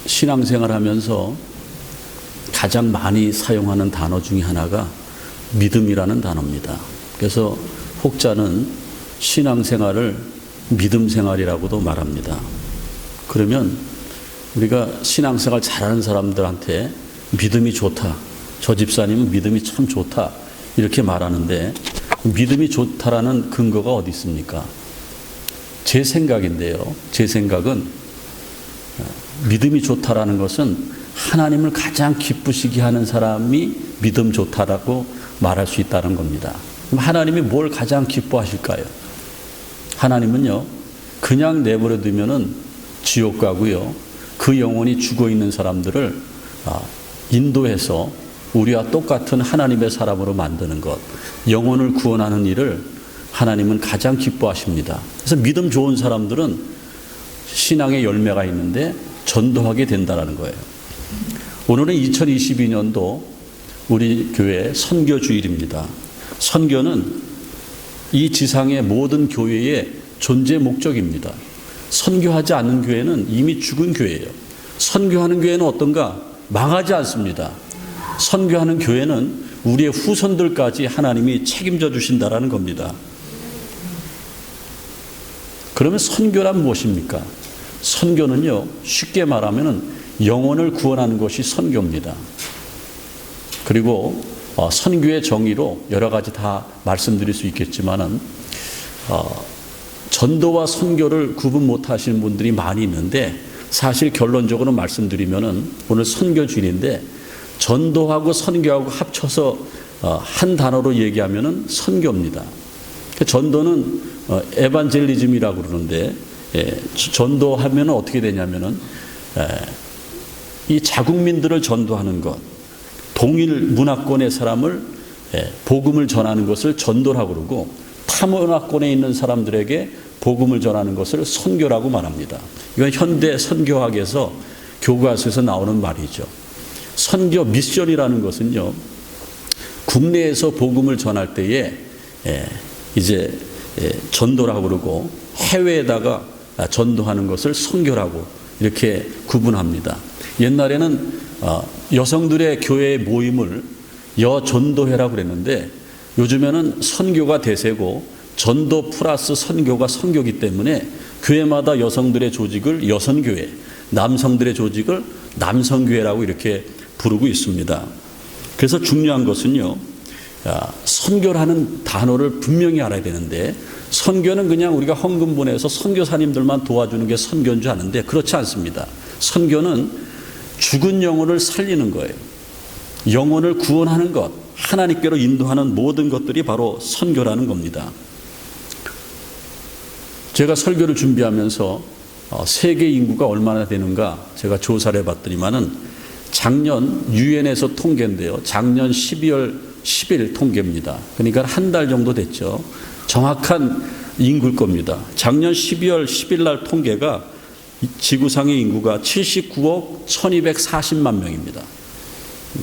신앙생활 하면서 가장 많이 사용하는 단어 중에 하나가 믿음이라는 단어입니다. 그래서 혹자는 신앙생활을 믿음생활이라고도 말합니다. 그러면 우리가 신앙생활 잘하는 사람들한테 믿음이 좋다, 저 집사님은 믿음이 참 좋다 이렇게 말하는데, 믿음이 좋다라는 근거가 어디 있습니까? 제 생각인데요, 제 생각은 믿음이 좋다라는 것은 하나님을 가장 기쁘시게 하는 사람이 믿음 좋다라고 말할 수 있다는 겁니다. 그럼 하나님이 뭘 가장 기뻐하실까요? 하나님은요, 그냥 내버려 두면은 지옥 가고요, 그 영혼이 죽어 있는 사람들을 인도해서 우리와 똑같은 하나님의 사람으로 만드는 것, 영혼을 구원하는 일을 하나님은 가장 기뻐하십니다. 그래서 믿음 좋은 사람들은 신앙의 열매가 있는데 전도하게 된다는 거예요. 오늘은 2022년도 우리 교회 선교주일입니다. 선교는 이 지상의 모든 교회의 존재 목적입니다. 선교하지 않는 교회는 이미 죽은 교회예요. 선교하는 교회는 어떤가? 망하지 않습니다. 선교하는 교회는 우리의 후손들까지 하나님이 책임져 주신다라는 겁니다. 그러면 선교란 무엇입니까? 선교는요, 쉽게 말하면 영혼을 구원하는 것이 선교입니다. 그리고 선교의 정의로 여러 가지 다 말씀드릴 수 있겠지만은 전도와 선교를 구분 못 하시는 분들이 많이 있는데, 사실 결론적으로 말씀드리면은 오늘 선교주일인데 전도하고 선교하고 합쳐서 한 단어로 얘기하면은 선교입니다. 전도는 에반젤리즘이라고 그러는데, 전도하면 어떻게 되냐면은 이 자국민들을 전도하는 것, 동일 문화권의 사람을 복음을 전하는 것을 전도라고 그러고, 타문화권에 있는 사람들에게 복음을 전하는 것을 선교라고 말합니다. 이건 현대 선교학에서 교과서에서 나오는 말이죠. 선교 미션이라는 것은요, 국내에서 복음을 전할 때에 이제 전도라고 그러고, 해외에다가 전도하는 것을 선교라고 이렇게 구분합니다. 옛날에는 여성들의 교회 모임을 여전도회라고 그랬는데, 요즘에는 선교가 대세고 전도 플러스 선교가 선교기 때문에 교회마다 여성들의 조직을 여선교회, 남성들의 조직을 남성교회라고 이렇게 부르고 있습니다. 그래서 중요한 것은요, 선교라는 단어를 분명히 알아야 되는데, 선교는 그냥 우리가 헌금 보내서 선교사님들만 도와주는 게 선교인 줄 아는데 그렇지 않습니다. 선교는 죽은 영혼을 살리는 거예요. 영혼을 구원하는 것, 하나님께로 인도하는 모든 것들이 바로 선교라는 겁니다. 제가 설교를 준비하면서 세계 인구가 얼마나 되는가 제가 조사를 해봤더니만은 작년 유엔에서 통계인데요, 작년 12월 10일 통계입니다. 그러니까 한 달 정도 됐죠. 정확한 인구일 겁니다. 작년 12월 10일 날 통계가 지구상의 인구가 79억 1240만 명입니다.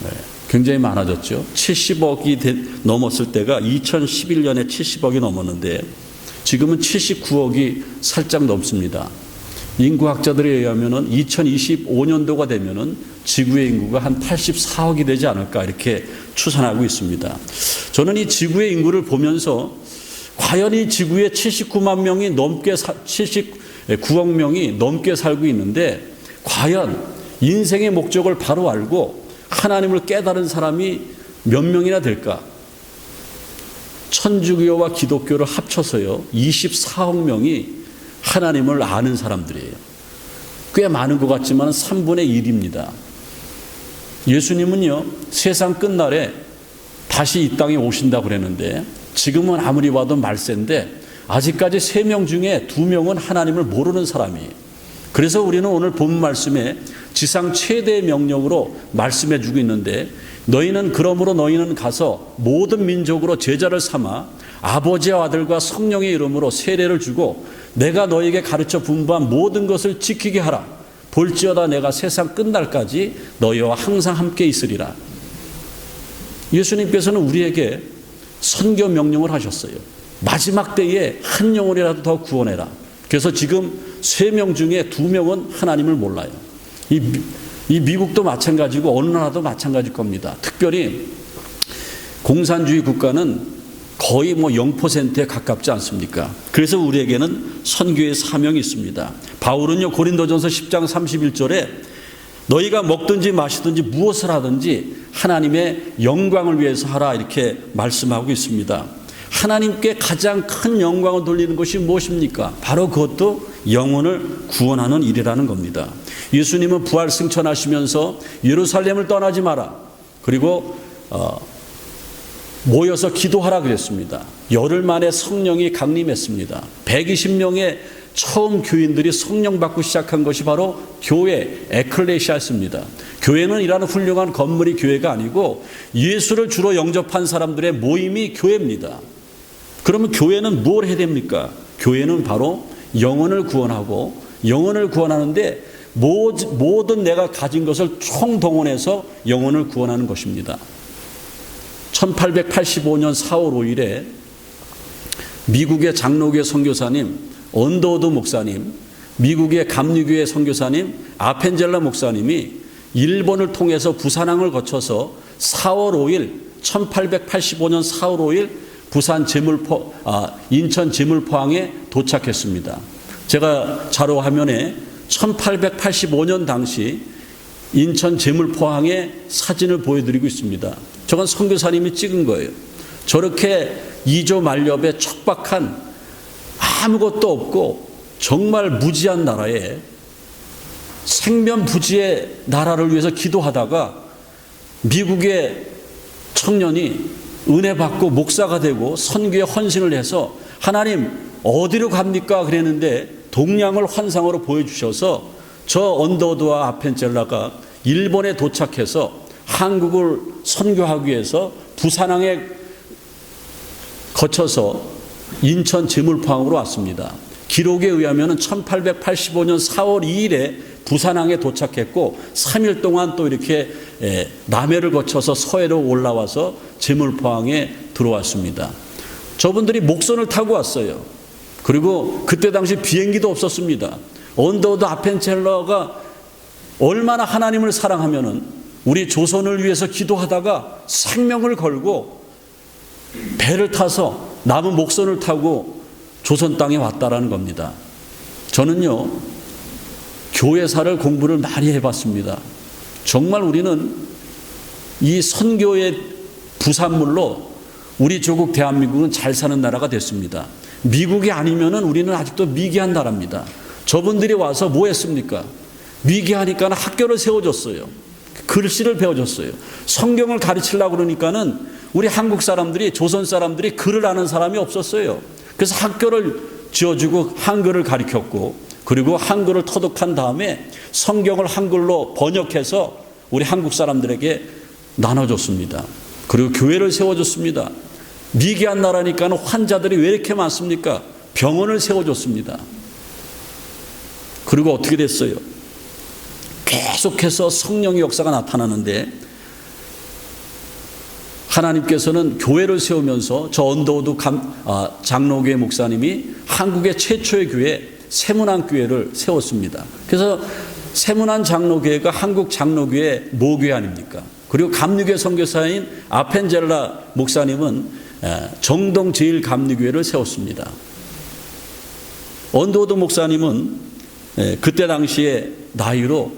네, 굉장히 많아졌죠. 70억이 넘었을 때가 2011년에 70억이 넘었는데 지금은 79억이 살짝 넘습니다. 인구학자들에 의하면은 2025년도가 되면은 지구의 인구가 한 84억이 되지 않을까 이렇게 추산하고 있습니다. 저는 이 지구의 인구를 보면서 과연 이 지구에 79만 명이 넘게 79억 명이 넘게 살고 있는데, 과연 인생의 목적을 바로 알고 하나님을 깨달은 사람이 몇 명이나 될까? 천주교와 기독교를 합쳐서요 24억 명이 하나님을 아는 사람들이에요. 꽤 많은 것 같지만 3분의 1입니다. 예수님은요, 세상 끝날에 다시 이 땅에 오신다고 그랬는데, 지금은 아무리 봐도 말세인데 아직까지 3명 중에 2명은 하나님을 모르는 사람이에요. 그래서 우리는 오늘 본 말씀에 지상 최대의 명령으로 말씀해 주고 있는데, 너희는 그러므로 너희는 가서 모든 민족으로 제자를 삼아 아버지와 아들과 성령의 이름으로 세례를 주고 내가 너희에게 가르쳐 분부한 모든 것을 지키게 하라. 볼지어다 내가 세상 끝날까지 너희와 항상 함께 있으리라. 예수님께서는 우리에게 선교 명령을 하셨어요. 마지막 때에 한 영혼이라도 더 구원해라. 그래서 지금 3명 중에 2명은 하나님을 몰라요. 이 미국도 마찬가지고 어느 나라도 마찬가지일 겁니다. 특별히 공산주의 국가는 거의 0%에 가깝지 않습니까? 그래서 우리에게는 선교의 사명이 있습니다. 바울은요, 고린도전서 10장 31절에 너희가 먹든지 마시든지 무엇을 하든지 하나님의 영광을 위해서 하라, 이렇게 말씀하고 있습니다. 하나님께 가장 큰 영광을 돌리는 것이 무엇입니까? 바로 그것도 영혼을 구원하는 일이라는 겁니다. 예수님은 부활 승천하시면서 예루살렘을 떠나지 마라, 그리고 모여서 기도하라 그랬습니다. 열흘 만에 성령이 강림했습니다. 120명의 처음 교인들이 성령 받고 시작한 것이 바로 교회, 에클레시아였습니다. 교회는 이라는 훌륭한 건물이 교회가 아니고 예수를 주로 영접한 사람들의 모임이 교회입니다. 그러면 교회는 뭘 해야 됩니까? 교회는 바로 영혼을 구원하고, 영혼을 구원하는데 모든 내가 가진 것을 총동원해서 영혼을 구원하는 것입니다. 1885년 4월 5일에 미국의 장로교회 선교사님 언더우드 목사님, 미국의 감리교회 선교사님 아펜젤라 목사님이 일본을 통해서 부산항을 거쳐서 4월 5일 1885년 4월 5일 인천 제물포항에 도착했습니다. 제가 자료 화면에 1885년 당시 인천 제물포항의 사진을 보여드리고 있습니다. 저건 선교사님이 찍은 거예요. 저렇게 이조 만렵에 척박한 아무것도 없고 정말 무지한 나라에 생면부지의 나라를 위해서 기도하다가 미국의 청년이 은혜 받고 목사가 되고 선교에 헌신을 해서 하나님 어디로 갑니까? 그랬는데 동양을 환상으로 보여주셔서 저 언더우드와 아펜젤라가 일본에 도착해서 한국을 선교하기 위해서 부산항에 거쳐서 인천 제물포항으로 왔습니다. 기록에 의하면 1885년 4월 2일에 부산항에 도착했고 3일 동안 또 이렇게 남해를 거쳐서 서해로 올라와서 제물포항에 들어왔습니다. 저분들이 목선을 타고 왔어요. 그리고 그때 당시 비행기도 없었습니다. 언더우드 아펜젤러가 얼마나 하나님을 사랑하면은 우리 조선을 위해서 기도하다가 생명을 걸고 배를 타서 남은 목선을 타고 조선 땅에 왔다라는 겁니다. 저는요, 교회사를 공부를 많이 해봤습니다. 정말 우리는 이 선교의 부산물로 우리 조국 대한민국은 잘 사는 나라가 됐습니다. 미국이 아니면은 우리는 아직도 미개한 나라입니다. 저분들이 와서 뭐 했습니까? 미개하니까 학교를 세워줬어요. 글씨를 배워줬어요. 성경을 가르치려고 그러니까는 우리 한국 사람들이, 조선 사람들이 글을 아는 사람이 없었어요. 그래서 학교를 지어주고 한글을 가르쳤고, 그리고 한글을 터득한 다음에 성경을 한글로 번역해서 우리 한국 사람들에게 나눠줬습니다. 그리고 교회를 세워줬습니다. 미개한 나라니까 환자들이 왜 이렇게 많습니까? 병원을 세워줬습니다. 그리고 어떻게 됐어요? 계속해서 성령의 역사가 나타나는데 하나님께서는 교회를 세우면서 저 언더우드 장로교회 목사님이 한국의 최초의 교회 세문안 교회를 세웠습니다. 그래서 세문안 장로교회가 한국 장로교회 모교회 아닙니까? 그리고 감리교회 선교사인 아펜젤라 목사님은 정동 제1감리교회를 세웠습니다. 언더우드 목사님은 그때 당시에 나이로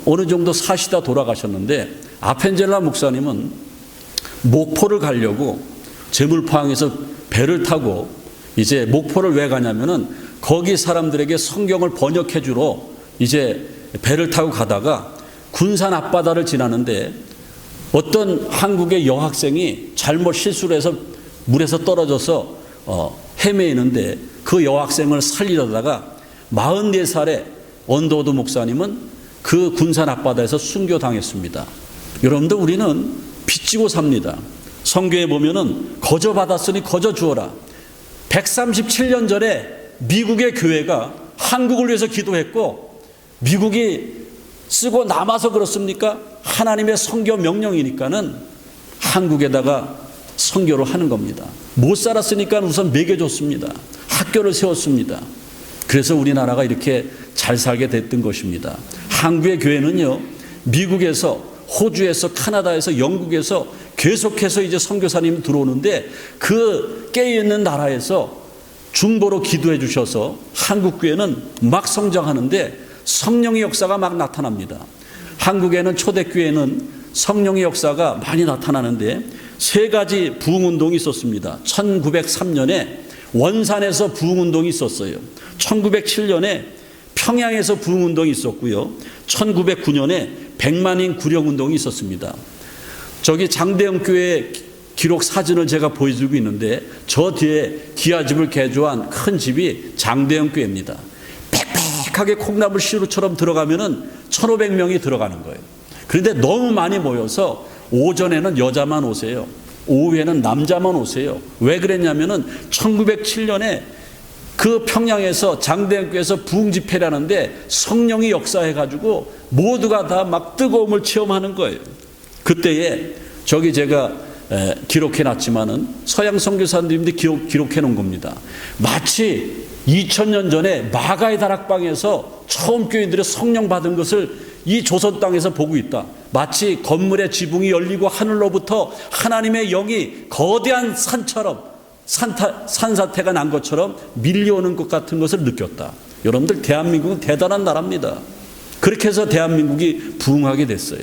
어느 정도 사시다 돌아가셨는데, 아펜젤라 목사님은 목포를 가려고 제물포항에서 배를 타고 이제 목포를 왜 가냐면은 거기 사람들에게 성경을 번역해 주러 이제 배를 타고 가다가 군산 앞바다를 지나는데 어떤 한국의 여학생이 잘못 실수를 해서 물에서 떨어져서 헤매이는데 그 여학생을 살리려다가 44살의 언더우드 목사님은 그 군산 앞바다에서 순교당했습니다. 여러분들, 우리는 빚지고 삽니다. 성경에 보면은 거저 받았으니 거저 주어라. 137년 전에 미국의 교회가 한국을 위해서 기도했고, 미국이 쓰고 남아서 그렇습니까? 하나님의 선교 명령이니까는 한국에다가 선교를 하는 겁니다. 못 살았으니까 우선 먹여줬습니다. 학교를 세웠습니다. 그래서 우리나라가 이렇게 잘 살게 됐던 것입니다. 한국의 교회는요, 미국에서, 호주에서, 카나다에서, 영국에서 계속해서 이제 선교사님이 들어오는데 그 깨어있는 나라에서 중보로 기도해 주셔서 한국 교회는 막 성장하는데 성령의 역사가 막 나타납니다. 한국에는 초대교회는 성령의 역사가 많이 나타나는데 세 가지 부흥운동이 있었습니다. 1903년에 원산에서 부흥운동이 있었어요. 1907년에 평양에서 부흥운동이 있었고요. 1909년에 백만인 구령운동이 있었습니다. 저기 장대영 교회 기록 사진을 제가 보여주고 있는데 저 뒤에 기아집을 개조한 큰 집이 장대영 교회입니다. 빽빽하게 콩나물 시루처럼 들어가면은 1,500명이 들어가는 거예요. 그런데 너무 많이 모여서 오전에는 여자만 오세요. 오후에는 남자만 오세요. 왜 그랬냐면은 1907년에 그 평양에서 장대영 교회에서 부흥 집회를 하는데 성령이 역사해가지고 모두가 다 막 뜨거움을 체험하는 거예요. 그때에 저기 제가 기록해 놨지만은 서양 선교사님들이 기록해 놓은 겁니다. 마치 2000년 전에 마가의 다락방에서 처음 교인들이 성령 받은 것을 이 조선 땅에서 보고 있다. 마치 건물의 지붕이 열리고 하늘로부터 하나님의 영이 거대한 산처럼 산사태가 난 것처럼 밀려오는 것 같은 것을 느꼈다. 여러분들, 대한민국은 대단한 나라입니다. 그렇게 해서 대한민국이 부흥하게 됐어요.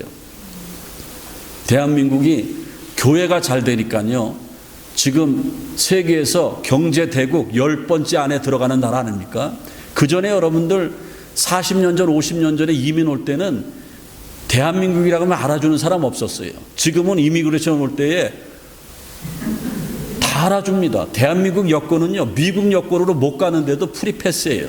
대한민국이 교회가 잘 되니까요, 지금 세계에서 경제대국 10번째 안에 들어가는 나라 아닙니까? 그 전에 여러분들 40년 전, 50년 전에 이민 올 때는 대한민국이라고 하면 알아주는 사람 없었어요. 지금은 이미그레이션 올 때에 다 알아줍니다. 대한민국 여권은요, 미국 여권으로 못 가는데도 프리패스예요.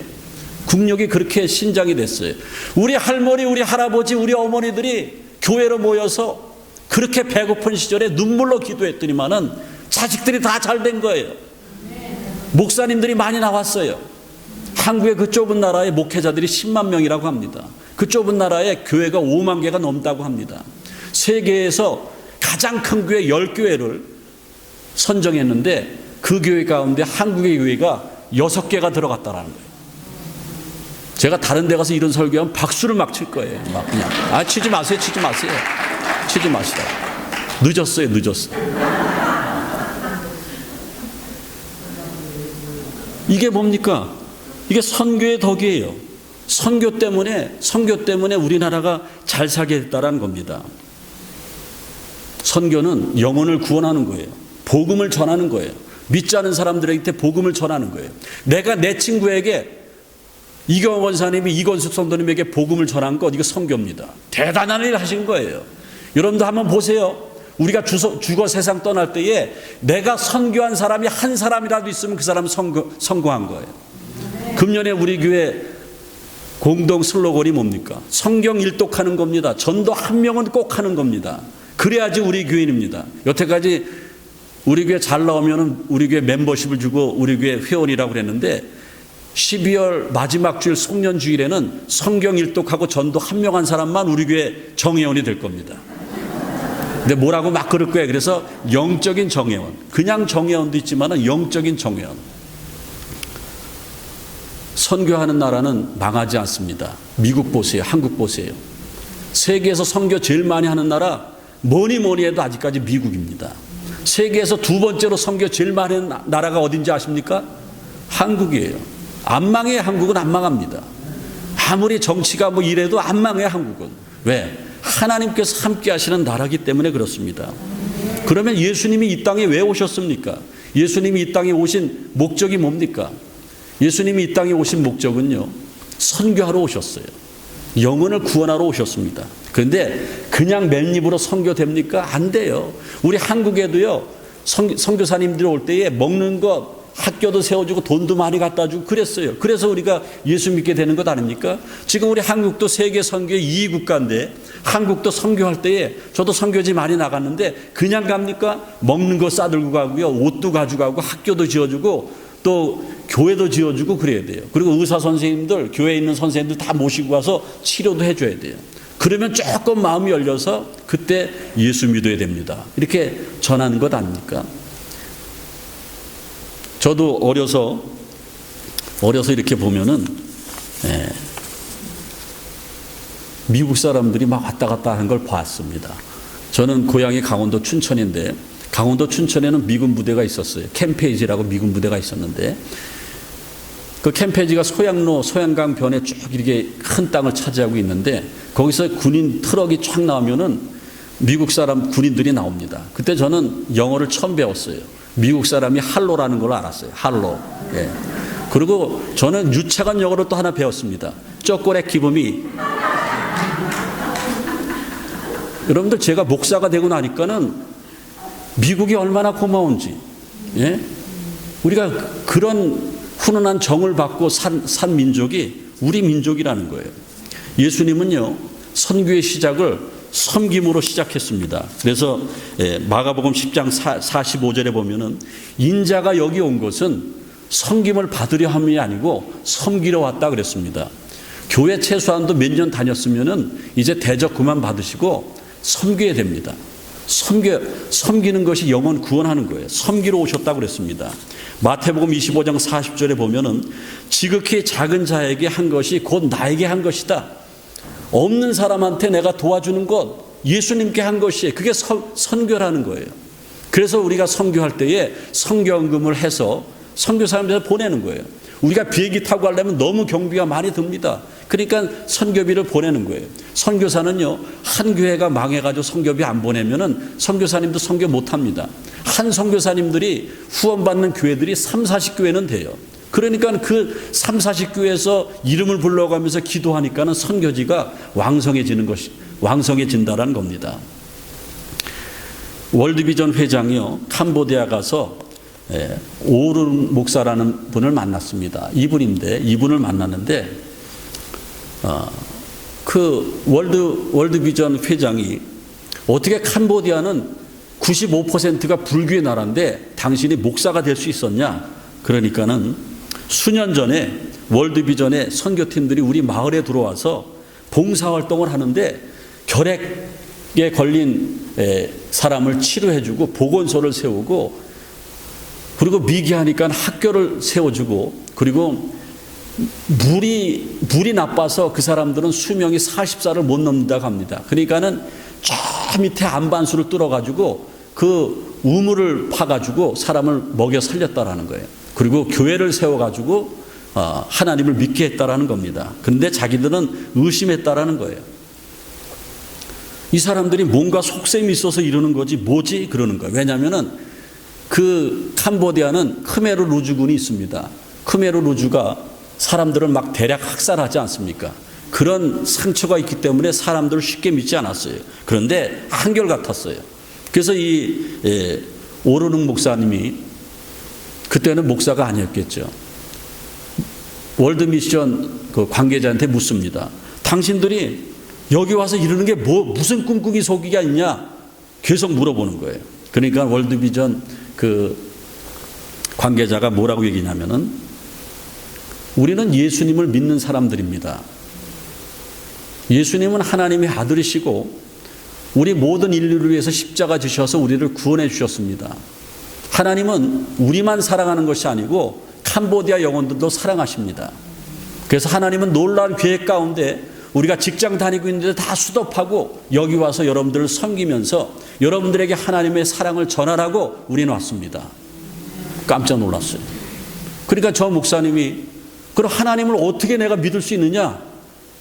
국력이 그렇게 신장이 됐어요. 우리 할머니, 우리 할아버지, 우리 어머니들이 교회로 모여서 그렇게 배고픈 시절에 눈물로 기도했더니만은 자식들이 다 잘 된 거예요. 목사님들이 많이 나왔어요. 한국의 그 좁은 나라에 목회자들이 10만 명이라고 합니다. 그 좁은 나라에 교회가 5만 개가 넘다고 합니다. 세계에서 가장 큰 교회 10교회를 선정했는데 그 교회 가운데 한국의 교회가 6개가 들어갔다라는 거예요. 제가 다른 데 가서 이런 설교하면 박수를 막 칠 거예요. 막 그냥. 치지 마세요. 치지 마세요. 치지 마시다. 늦었어요. 이게 뭡니까? 이게 선교의 덕이에요. 선교 때문에 우리나라가 잘 살게 됐다는 겁니다. 선교는 영혼을 구원하는 거예요. 복음을 전하는 거예요. 믿지 않은 사람들에게 복음을 전하는 거예요. 내가 내 친구에게 이경원 원사님이 이건숙 성도님에게 복음을 전한 것, 이거 선교입니다. 대단한 일 하신 거예요. 여러분도 한번 보세요. 우리가 죽어 세상 떠날 때에 내가 선교한 사람이 한 사람이라도 있으면 그 사람은 성공한 거예요. 금년에 우리 교회 공동 슬로건이 뭡니까? 성경 일독하는 겁니다. 전도 한 명은 꼭 하는 겁니다. 그래야지 우리 교인입니다. 여태까지 우리 교회 잘 나오면 우리 교회 멤버십을 주고 우리 교회 회원이라고 그랬는데 12월 마지막 주일 송년주일에는 성경 일독하고 전도 한 명 한 사람만 우리 교회 정회원이 될 겁니다. 근데 뭐라고 막 그럴 거예요. 그래서 영적인 정회원, 그냥 정회원도 있지만 영적인 정회원. 선교하는 나라는 망하지 않습니다. 미국 보세요. 한국 보세요. 세계에서 선교 제일 많이 하는 나라 뭐니 해도 아직까지 미국입니다. 세계에서 두 번째로 선교 제일 많이 하는 나라가 어딘지 아십니까? 한국이에요. 안 망해. 한국은 안 망합니다. 아무리 정치가 이래도 안 망해. 한국은. 왜? 하나님께서 함께 하시는 나라이기 때문에 그렇습니다. 그러면 예수님이 이 땅에 왜 오셨습니까? 예수님이 이 땅에 오신 목적이 뭡니까? 예수님이 이 땅에 오신 목적은요, 선교하러 오셨어요. 영혼을 구원하러 오셨습니다. 그런데 그냥 맨입으로 선교됩니까? 안 돼요. 우리 한국에도요, 선교사님들이 올 때에 먹는 것, 학교도 세워주고 돈도 많이 갖다 주고 그랬어요. 그래서 우리가 예수 믿게 되는 것 아닙니까? 지금 우리 한국도 세계 선교의 2위 국가인데 한국도 선교할 때에 저도 선교지 많이 나갔는데 그냥 갑니까? 먹는 거 싸들고 가고요, 옷도 가져가고 학교도 지어주고 또 교회도 지어주고 그래야 돼요. 그리고 의사 선생님들, 교회에 있는 선생님들 다 모시고 가서 치료도 해줘야 돼요. 그러면 조금 마음이 열려서 그때 예수 믿어야 됩니다. 이렇게 전하는 것 아닙니까? 저도 어려서 이렇게 보면은 미국 사람들이 막 왔다 갔다 하는 걸 봤습니다. 저는 고향이 강원도 춘천인데 강원도 춘천에는 미군 부대가 있었어요. 캠페이지라고 미군 부대가 있었는데 그 캠페이지가 소양강 변에 쭉 이렇게 큰 땅을 차지하고 있는데 거기서 군인 트럭이 쫙 나오면은 미국 사람 군인들이 나옵니다. 그때 저는 영어를 처음 배웠어요. 미국 사람이 할로라는 걸 알았어요. 할로. 예. 그리고 저는 유창한 영어를 또 하나 배웠습니다. 쪼꼬레 기범이. 여러분들 제가 목사가 되고 나니까는 미국이 얼마나 고마운지, 예? 우리가 그런 훈훈한 정을 받고 산 민족이 우리 민족이라는 거예요. 예수님은요, 선교의 시작을 섬김으로 시작했습니다. 그래서 마가복음 10장 45절에 보면은 인자가 여기 온 것은 섬김을 받으려 함이 아니고 섬기러 왔다 그랬습니다. 교회 최소한도 몇 년 다녔으면은 이제 대접 그만 받으시고 섬겨야 됩니다. 섬기는 것이 영혼 구원하는 거예요. 섬기러 오셨다고 그랬습니다. 마태복음 25장 40절에 보면은 지극히 작은 자에게 한 것이 곧 나에게 한 것이다. 없는 사람한테 내가 도와주는 것, 예수님께 한 것이 그게 선교라는 거예요. 그래서 우리가 선교할 때에 선교헌금을 해서 선교사님들 보내는 거예요. 우리가 비행기 타고 가려면 너무 경비가 많이 듭니다. 그러니까 선교비를 보내는 거예요. 선교사는요, 한 교회가 망해가지고 선교비 안 보내면은 선교사님도 선교 못 합니다. 한 선교사님들이 후원받는 교회들이 3, 40교회는 돼요. 그러니까 그 3, 40교회에서 이름을 불러가면서 기도하니까는 선교지가 왕성해진다라는 겁니다. 월드비전 회장이요, 캄보디아 가서 오른 목사라는 분을 만났습니다. 이분을 만났는데, 그 월드비전 회장이 어떻게 캄보디아는 95%가 불교의 나라인데 당신이 목사가 될 수 있었냐? 그러니까는 수년 전에 월드비전의 선교팀들이 우리 마을에 들어와서 봉사활동을 하는데 결핵에 걸린 사람을 치료해주고 보건소를 세우고 그리고 미기하니까 학교를 세워주고 그리고 물이 나빠서 그 사람들은 수명이 40살을 못 넘는다고 합니다. 그러니까는 저 밑에 안반수를 뚫어가지고 그 우물을 파가지고 사람을 먹여 살렸다라는 거예요. 그리고 교회를 세워가지고 하나님을 믿게 했다라는 겁니다. 그런데 자기들은 의심했다라는 거예요. 이 사람들이 뭔가 속셈이 있어서 이러는 거지 뭐지? 그러는 거예요. 왜냐하면은 그 캄보디아는 크메르 루주군이 있습니다. 크메르 루주가 사람들을 막 대략 학살하지 않습니까? 그런 상처가 있기 때문에 사람들을 쉽게 믿지 않았어요. 그런데 한결같았어요. 그래서 이 오르능 목사님이 그때는 목사가 아니었겠죠. 월드미션 그 관계자한테 묻습니다. 당신들이 여기 와서 이러는 게 무슨 꿈꾸기 속이가 있냐? 계속 물어보는 거예요. 그러니까 월드비전 그 관계자가 뭐라고 얘기냐면은 우리는 예수님을 믿는 사람들입니다. 예수님은 하나님의 아들이시고 우리 모든 인류를 위해서 십자가 지셔서 우리를 구원해 주셨습니다. 하나님은 우리만 사랑하는 것이 아니고 캄보디아 영혼들도 사랑하십니다. 그래서 하나님은 놀라운 계획 가운데 우리가 직장 다니고 있는데 다 수덥하고 여기 와서 여러분들을 섬기면서 여러분들에게 하나님의 사랑을 전하라고 우리는 왔습니다. 깜짝 놀랐어요. 그러니까 저 목사님이 그럼 하나님을 어떻게 내가 믿을 수 있느냐?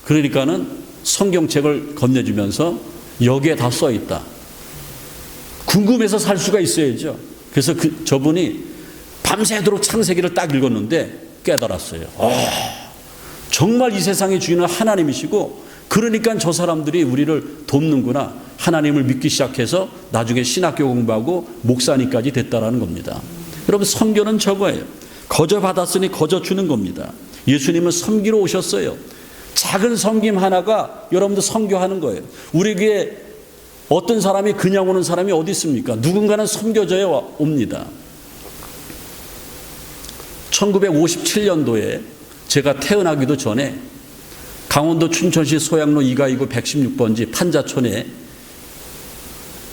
그러니까는 성경책을 건네주면서 여기에 다 써 있다. 궁금해서 살 수가 있어야죠. 그래서 저분이 밤새도록 창세기를 딱 읽었는데 깨달았어요. 정말 이 세상의 주인은 하나님이시고 그러니까 저 사람들이 우리를 돕는구나. 하나님을 믿기 시작해서 나중에 신학교 공부하고 목사님까지 됐다라는 겁니다. 여러분 선교는 저거예요. 거저 받았으니 거저 주는 겁니다. 예수님은 섬기러 오셨어요. 작은 섬김 하나가 여러분들 선교하는 거예요. 우리에게 어떤 사람이 그냥 오는 사람이 어디 있습니까? 누군가는 섬겨져야 옵니다. 1957년도에 제가 태어나기도 전에 강원도 춘천시 소양로 2가이구 116번지 판자촌에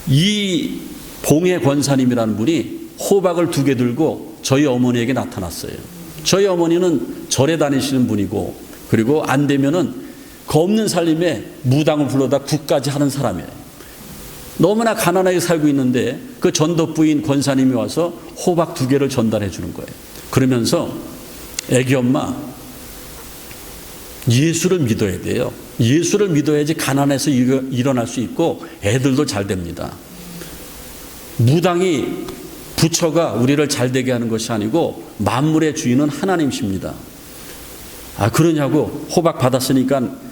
이봉해 권사님이라는 분이 호박을 2개 들고 저희 어머니에게 나타났어요. 저희 어머니는 절에 다니시는 분이고 그리고 안 되면은 그 없는 살림에 무당을 불러다 굿까지 하는 사람이에요. 너무나 가난하게 살고 있는데 그 전도부인 권사님이 와서 호박 2개를 전달해 주는 거예요. 그러면서 애기 엄마, 예수를 믿어야 돼요. 예수를 믿어야지 가난해서 일어날 수 있고 애들도 잘 됩니다. 무당이 부처가 우리를 잘 되게 하는 것이 아니고 만물의 주인은 하나님이십니다. 아, 그러냐고 호박 받았으니까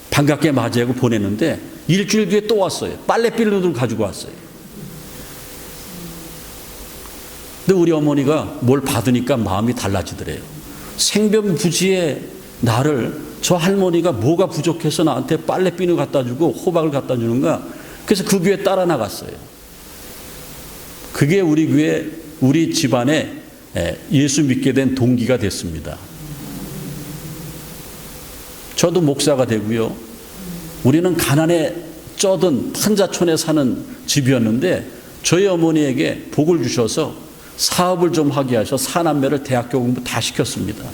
반갑게 맞이하고 보냈는데 일주일 뒤에 또 왔어요. 빨래비누를 가지고 왔어요. 근데 우리 어머니가 뭘 받으니까 마음이 달라지더래요. 생변부지의 나를 저 할머니가 뭐가 부족해서 나한테 빨래비누 갖다 주고 호박을 갖다 주는가. 그래서 그 교회 따라 나갔어요. 그게 우리 교회, 우리 집안에 예수 믿게 된 동기가 됐습니다. 저도 목사가 되고요. 우리는 가난에 쩌든 판자촌에 사는 집이었는데 저희 어머니에게 복을 주셔서 사업을 좀 하게 하셔서 4남매를 대학교 공부 다 시켰습니다.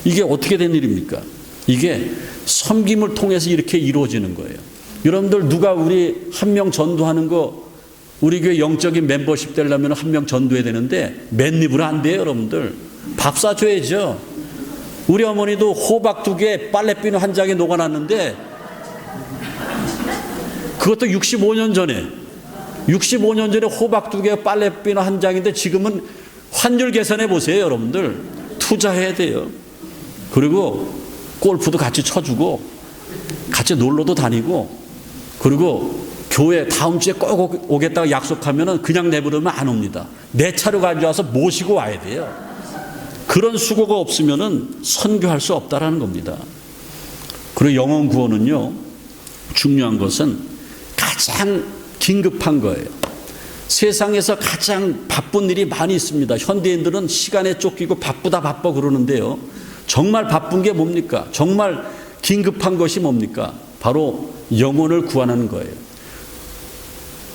이게 어떻게 된 일입니까? 이게 섬김을 통해서 이렇게 이루어지는 거예요. 여러분들 누가 우리 한 명 전도하는 거 우리 교회 영적인 멤버십 되려면 한 명 전도해야 되는데 맨입으로 안 돼요. 여러분들 밥 사줘야죠. 우리 어머니도 호박 2개 빨래비누 한 장에 녹아놨는데 그것도 65년 전에 호박 2개 빨래비누 한 장인데 지금은 환율 계산해 보세요. 여러분들 투자해야 돼요. 그리고 골프도 같이 쳐주고 같이 놀러도 다니고 그리고 교회 다음 주에 꼭 오겠다고 약속하면 그냥 내버리면 안 옵니다. 내 차로 가져와서 모시고 와야 돼요. 그런 수고가 없으면 선교할 수 없다라는 겁니다. 그리고 영혼 구원은요, 중요한 것은 가장 긴급한 거예요. 세상에서 가장 바쁜 일이 많이 있습니다. 현대인들은 시간에 쫓기고 바쁘다 바빠 그러는데요. 정말 바쁜 게 뭡니까? 정말 긴급한 것이 뭡니까? 바로 영혼을 구원하는 거예요.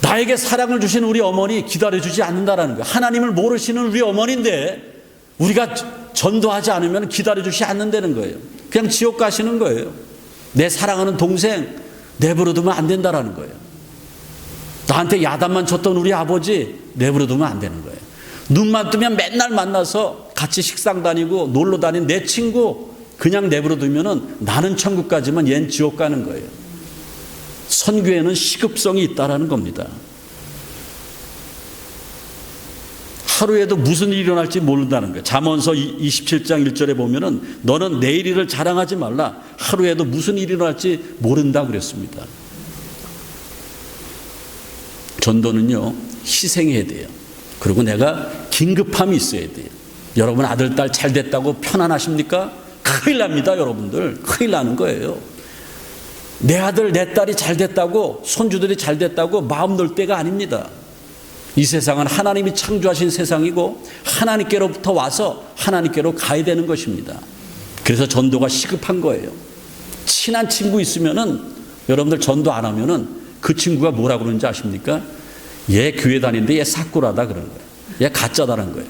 나에게 사랑을 주신 우리 어머니 기다려주지 않는다라는 거예요. 하나님을 모르시는 우리 어머니인데 우리가 전도하지 않으면 기다려주지 않는다는 거예요. 그냥 지옥 가시는 거예요. 내 사랑하는 동생 내버려두면 안 된다라는 거예요. 나한테 야단만 쳤던 우리 아버지 내버려두면 안 되는 거예요. 눈만 뜨면 맨날 만나서 같이 식당 다니고 놀러 다니는 내 친구 그냥 내버려두면 나는 천국 가지만 얜 지옥 가는 거예요. 선교에는 시급성이 있다라는 겁니다. 하루에도 무슨 일이 일어날지 모른다는 거예요. 잠언서 27장 1절에 보면은 너는 내일 일을 자랑하지 말라. 하루에도 무슨 일이 일어날지 모른다고 그랬습니다. 전도는요, 희생해야 돼요. 그리고 내가 긴급함이 있어야 돼요. 여러분 아들, 딸 잘 됐다고 편안하십니까? 큰일 납니다, 여러분들. 큰일 나는 거예요. 내 아들, 내 딸이 잘 됐다고, 손주들이 잘 됐다고 마음 놓을 때가 아닙니다. 이 세상은 하나님이 창조하신 세상이고 하나님께로부터 와서 하나님께로 가야 되는 것입니다. 그래서 전도가 시급한 거예요. 친한 친구 있으면은 여러분들 전도 안 하면은 그 친구가 뭐라 그러는지 아십니까? 얘 교회 다니는데 얘 사꾸라다 그러는 거예요. 얘 가짜다는 거예요.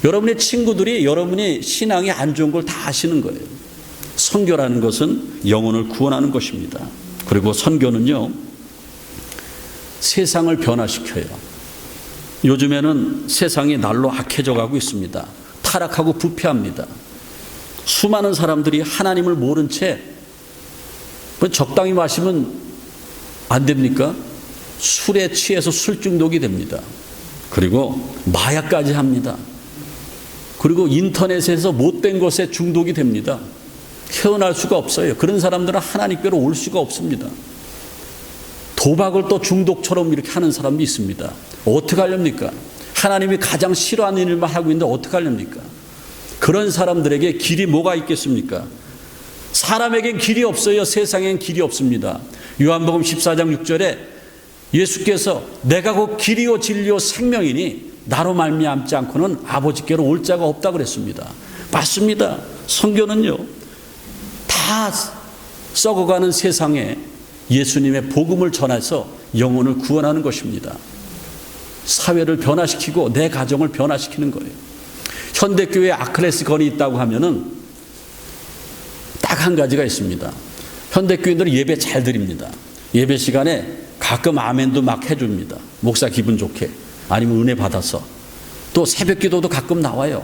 여러분의 친구들이 여러분이 신앙이 안 좋은 걸 다 아시는 거예요. 선교라는 것은 영혼을 구원하는 것입니다. 그리고 선교는요, 세상을 변화시켜요. 요즘에는 세상이 날로 악해져 가고 있습니다. 타락하고 부패합니다. 수많은 사람들이 하나님을 모른 채 적당히 마시면 안 됩니까? 술에 취해서 술 중독이 됩니다. 그리고 마약까지 합니다. 그리고 인터넷에서 못된 것에 중독이 됩니다. 헤어날 수가 없어요. 그런 사람들은 하나님께로 올 수가 없습니다. 도박을 또 중독처럼 이렇게 하는 사람도 있습니다. 어떻게 하렵니까? 하나님이 가장 싫어하는 일만 하고 있는데 어떻게 하렵니까? 그런 사람들에게 길이 뭐가 있겠습니까? 사람에겐 길이 없어요. 세상엔 길이 없습니다. 요한복음 14장 6절에 예수께서 내가 곧 길이요 진리요 생명이니 나로 말미암지 않고는 아버지께로 올 자가 없다고 그랬습니다. 맞습니다. 선교는요, 다 썩어가는 세상에 예수님의 복음을 전해서 영혼을 구원하는 것입니다. 사회를 변화시키고 내 가정을 변화시키는 거예요. 현대교회에 아킬레스 건이 있다고 하면은 딱 한 가지가 있습니다. 현대교인들은 예배 잘 드립니다. 예배 시간에 가끔 아멘도 막 해줍니다. 목사 기분 좋게. 아니면 은혜 받아서. 또 새벽 기도도 가끔 나와요.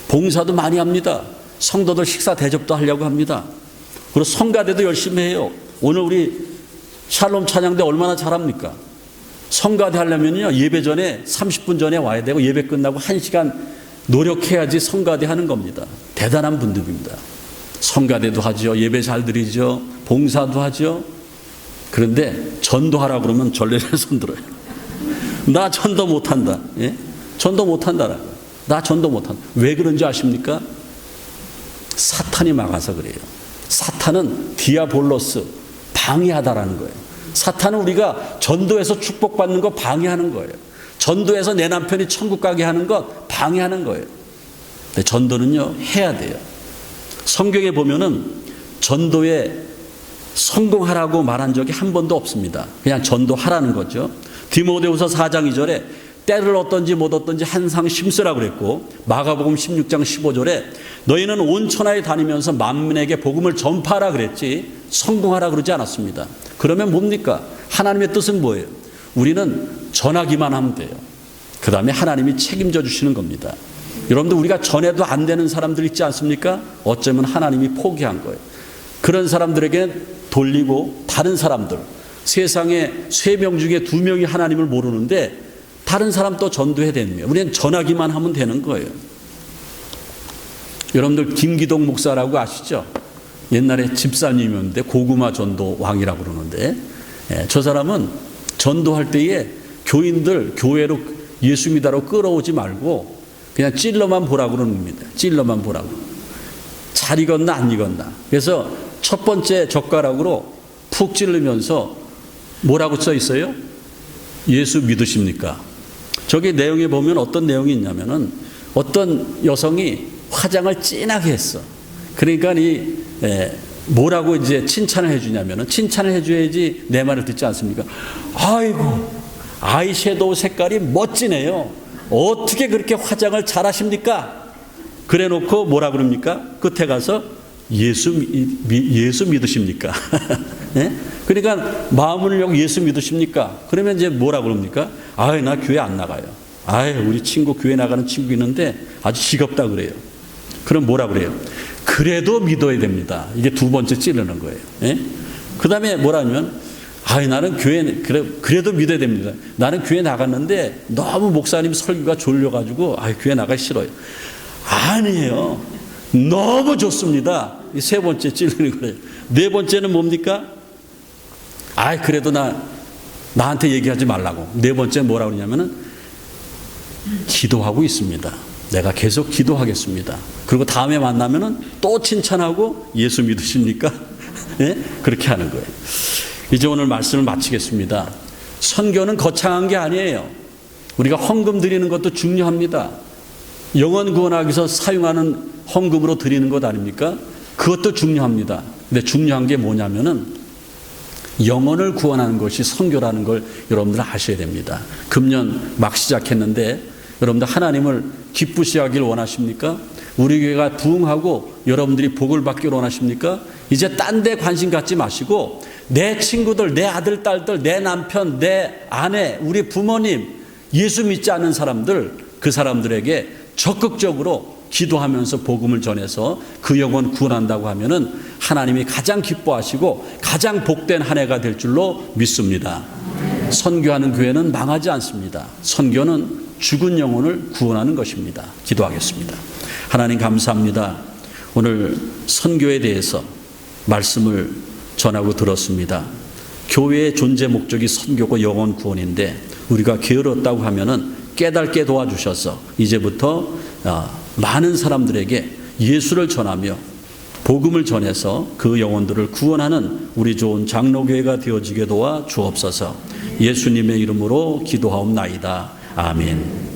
봉사도 많이 합니다. 성도들 식사 대접도 하려고 합니다. 그리고 성가대도 열심히 해요. 오늘 우리 샬롬 찬양대 얼마나 잘합니까? 성가대 하려면요, 예배 전에 30분 전에 와야 되고 예배 끝나고 1시간 노력해야지 성가대 하는 겁니다. 대단한 분들입니다. 성가대도 하죠. 예배 잘 드리죠. 봉사도 하죠. 그런데 전도하라 그러면 전례를 손들어요. 나 전도 못한다. 예? 전도 못한다. 나 전도 못한다. 왜 그런지 아십니까? 사탄이 막아서 그래요. 사탄은 디아볼로스, 방해하다라는 거예요. 사탄은 우리가 전도해서 축복받는 거 방해하는 거예요. 전도해서 내 남편이 천국 가게 하는 것 방해하는 거예요. 근데 전도는요, 해야 돼요. 성경에 보면은 전도에 성공하라고 말한 적이 한 번도 없습니다. 그냥 전도하라는 거죠. 디모데후서 4장 2절에 때를 얻든지 못 얻든지 항상 힘쓰라 그랬고, 마가복음 16장 15절에 너희는 온 천하에 다니면서 만민에게 복음을 전파하라 그랬지 성공하라 그러지 않았습니다. 그러면 뭡니까? 하나님의 뜻은 뭐예요? 우리는 전하기만 하면 돼요. 그 다음에 하나님이 책임져 주시는 겁니다. 여러분들, 우리가 전해도 안 되는 사람들 있지 않습니까? 어쩌면 하나님이 포기한 거예요. 그런 사람들에게 돌리고, 다른 사람들, 세상에 3명 중에 2명이 하나님을 모르는데 다른 사람 또 전도해야 되는 거예요. 우리는 전하기만 하면 되는 거예요. 여러분들 김기동 목사라고 아시죠? 옛날에 집사님이었는데 고구마 전도 왕이라고 그러는데, 저 사람은 전도할 때에 교인들 교회로 예수 믿으라고 끌어오지 말고 그냥 찔러만 보라고 그러는 겁니다. 찔러만 보라고. 잘 익었나 안 익었나. 그래서 첫 번째 젓가락으로 푹 찌르면서 뭐라고 써 있어요? 예수 믿으십니까? 저기 내용에 보면 어떤 내용이 있냐면은 어떤 여성이 화장을 진하게 했어. 그러니까 뭐라고 이제 칭찬을 해주냐면은, 칭찬을 해줘야지 내 말을 듣지 않습니까? 아이고, 아이섀도우 색깔이 멋지네요. 어떻게 그렇게 화장을 잘하십니까? 그래 놓고 뭐라 그럽니까? 끝에 가서 예수 믿으십니까? 네? 그러니까 마음을 열고 예수 믿으십니까? 그러면 이제 뭐라 그럽니까? 아이, 나 교회 안 나가요. 아이, 우리 친구 교회 나가는 친구 있는데 아주 지겹다 그래요. 그럼 뭐라 그래요? 그래도 믿어야 됩니다. 이게 두 번째 찌르는 거예요. 예? 그 다음에 뭐라면, 아이, 나는 교회, 그래도 믿어야 됩니다. 나는 교회 나갔는데 너무 목사님 설교가 졸려가지고, 아이, 교회 나가기 싫어요. 아니에요. 너무 좋습니다. 이 세 번째 찌르는 거예요. 네 번째는 뭡니까? 아이, 그래도 나한테 얘기하지 말라고. 네 번째 뭐라 그러냐면은, 기도하고 있습니다. 내가 계속 기도하겠습니다. 그리고 다음에 만나면은 또 칭찬하고 예수 믿으십니까? 네? 그렇게 하는 거예요. 이제 오늘 말씀을 마치겠습니다. 선교는 거창한 게 아니에요. 우리가 헌금 드리는 것도 중요합니다. 영혼 구원하기 위해서 사용하는 헌금으로 드리는 것 아닙니까? 그것도 중요합니다. 근데 중요한 게 뭐냐면은 영혼을 구원하는 것이 선교라는 걸 여러분들 아셔야 됩니다. 금년 막 시작했는데 여러분들 하나님을 기쁘시하길 원하십니까? 우리 교회가 부흥하고 여러분들이 복을 받기를 원하십니까? 이제 딴 데 관심 갖지 마시고 내 친구들, 내 아들, 딸들, 내 남편, 내 아내, 우리 부모님, 예수 믿지 않는 사람들, 그 사람들에게 적극적으로 기도하면서 복음을 전해서 그 영혼 구원한다고 하면은 하나님이 가장 기뻐하시고 가장 복된 한 해가 될 줄로 믿습니다. 선교하는 교회는 망하지 않습니다. 선교는 죽은 영혼을 구원하는 것입니다. 기도하겠습니다. 하나님 감사합니다. 오늘 선교에 대해서 말씀을 전하고 들었습니다. 교회의 존재 목적이 선교고 영혼 구원인데 우리가 게으렀다고 하면은 깨닫게 도와주셔서 이제부터 많은 사람들에게 예수를 전하며 복음을 전해서 그 영혼들을 구원하는 우리 좋은 장로교회가 되어지게 도와 주옵소서. 예수님의 이름으로 기도하옵나이다. 아멘.